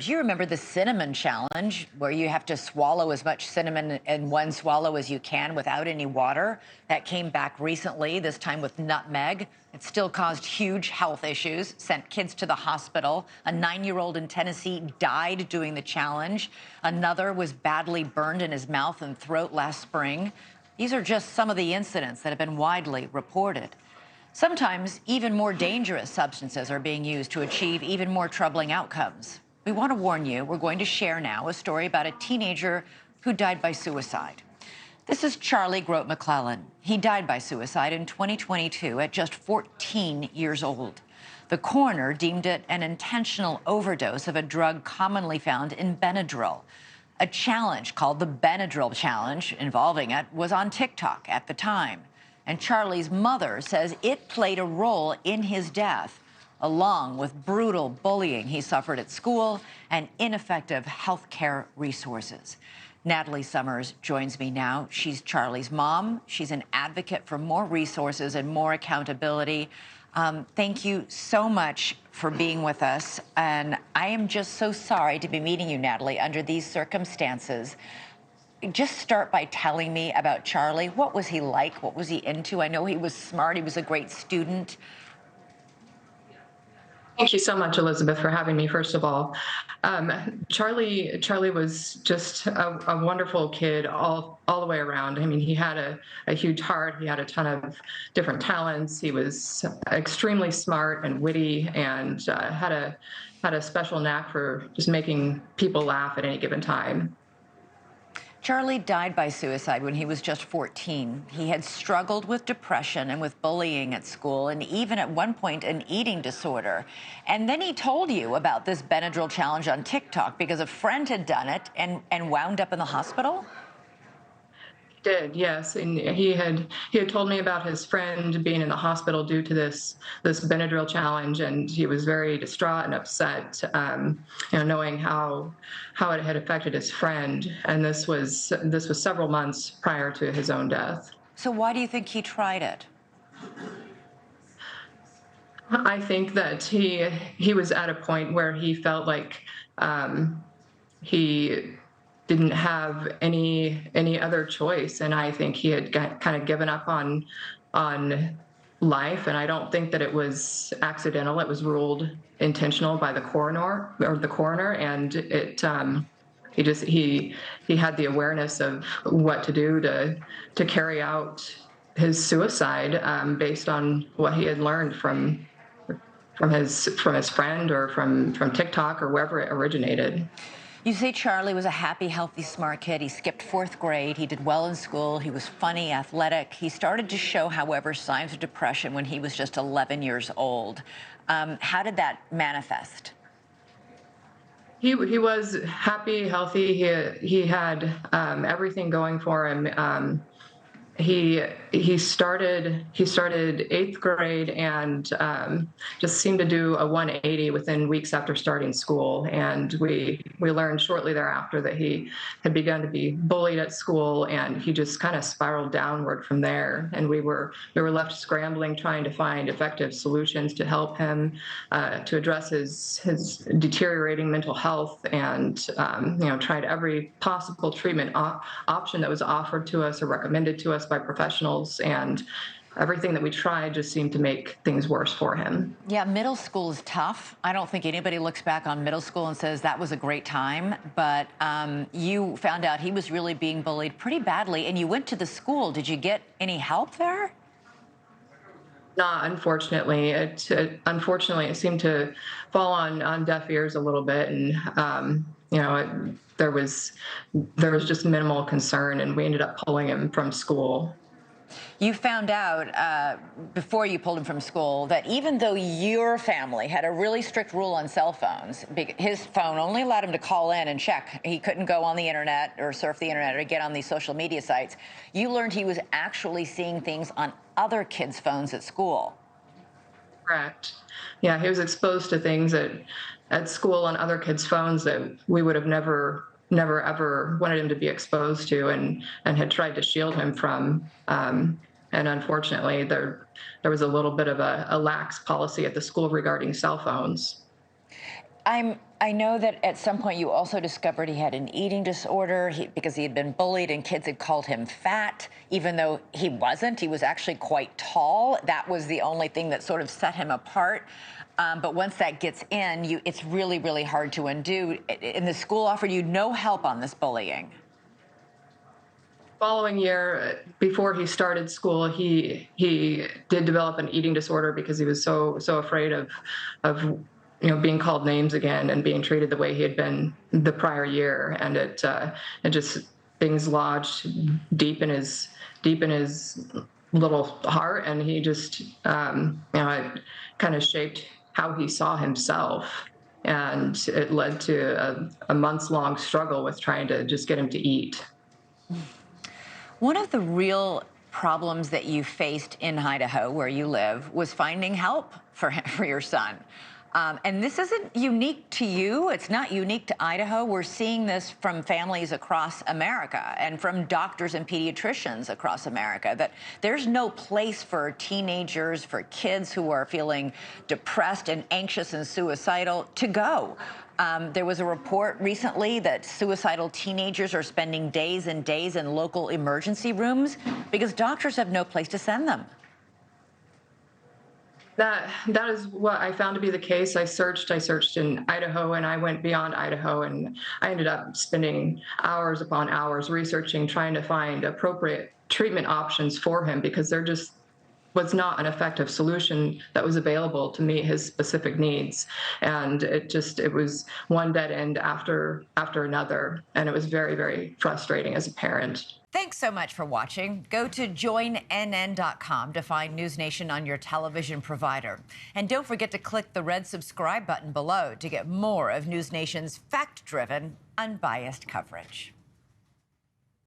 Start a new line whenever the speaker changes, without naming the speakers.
You remember the cinnamon challenge where you have to swallow as much cinnamon in one swallow as you can without any water? That came back recently, this time with nutmeg. It still caused huge health issues, sent kids to the hospital. A 9-year-old in Tennessee died doing the challenge. Another was badly burned in his mouth and throat last spring. These are just some of the incidents that have been widely reported. Sometimes even more dangerous substances are being used to achieve even more troubling outcomes. We want to warn you, we're going to share now a story about a teenager who died by suicide. This is Charlie Grote McClellan. He died by suicide in 2022 at just 14 years old. The coroner deemed it an intentional overdose of a drug commonly found in Benadryl. A challenge called the Benadryl Challenge involving it was on TikTok at the time. And Charlie's mother says it played a role in his death, along with brutal bullying he suffered at school and ineffective health care resources. Natalie Summers joins me now. She's Charlie's mom. She's an advocate for more resources and more accountability. Thank you so much for being with us. And I am just so sorry to be meeting you, Natalie, under these circumstances. Just start by telling me about Charlie. What was he like? What was he into? I know he was smart. He was a great student.
Thank you so much, Elizabeth, for having me, first of all. Charlie was just a wonderful kid all the way around. I mean, he had a huge heart. He had a ton of different talents. He was extremely smart and witty, and had a special knack for just making people laugh at any given time.
Charlie died by suicide when he was just 14. He had struggled with depression and with bullying at school, and even at one point an eating disorder. And then he told you about this Benadryl challenge on TikTok because a friend had done it and wound up in the hospital?
Did, yes, and he had told me about his friend being in the hospital due to this Benadryl challenge, and he was very distraught and upset, knowing how it had affected his friend. And this was several months prior to his own death.
So why do you think he tried it?
I think that he was at a point where he felt like he didn't have any other choice, and I think he had kind of given up on life. And I don't think that it was accidental. It was ruled intentional by the coroner, and he had the awareness of what to do to carry out his suicide based on what he had learned from his friend or from TikTok or wherever it originated.
You say Charlie was a happy, healthy, smart kid. He skipped 4th grade. He did well in school. He was funny, athletic. He started to show, however, signs of depression when he was just 11 years old. How did that manifest?
He was happy, healthy. He had everything going for him. He started 8th grade and just seemed to do a 180 within weeks after starting school. And we learned shortly thereafter that he had begun to be bullied at school, and he just kind of spiraled downward from there. And we were left scrambling, trying to find effective solutions to help him to address his deteriorating mental health, and tried every possible treatment option that was offered to us or recommended to us by professionals, and everything that we tried just seemed to make things worse for him.
Yeah, middle school is tough. I don't think anybody looks back on middle school and says that was a great time, but you found out he was really being bullied pretty badly, and you went to the school. Did you get any help there?
Not, unfortunately. Unfortunately, it seemed to fall on deaf ears a little bit, and there was just minimal concern, and we ended up pulling him from school.
You found out before you pulled him from school that even though your family had a really strict rule on cell phones, his phone only allowed him to call in and check. He couldn't go on the internet or surf the internet or get on these social media sites. You learned he was actually seeing things on other kids' phones at school.
Correct. Yeah, he was exposed to things at school on other kids' phones that we would have never ever wanted him to be exposed to, and had tried to shield him from. And unfortunately, there was a little bit of a lax policy at the school regarding cell phones.
I know that at some point you also discovered he had an eating disorder because he had been bullied and kids had called him fat, even though he wasn't. He was actually quite tall. That was the only thing that sort of set him apart. But once that gets in, it's really, really hard to undo. And the school offered you no help on this bullying.
Following year, before he started school, he did develop an eating disorder because he was so afraid of being called names again and being treated the way he had been the prior year, and it just things lodged deep in his little heart, and he just it kind of shaped how he saw himself, and it led to a months-long struggle with trying to just get him to eat.
One of the real problems that you faced in Idaho, where you live, was finding help for your son. And this isn't unique to you. It's not unique to Idaho. We're seeing this from families across America and from doctors and pediatricians across America, that there's no place for teenagers, for kids who are feeling depressed and anxious and suicidal to go. There was a report recently that suicidal teenagers are spending days and days in local emergency rooms because doctors have no place to send them.
That is what I found to be the case. I searched in Idaho, and I went beyond Idaho, and I ended up spending hours upon hours researching, trying to find appropriate treatment options for him, because there just was not an effective solution that was available to meet his specific needs. And it was one dead end after another, and it was very, very frustrating as a parent.
Thanks so much for watching. Go to joinnn.com to find NewsNation on your television provider. And don't forget to click the red subscribe button below to get more of NewsNation's fact-driven, unbiased coverage.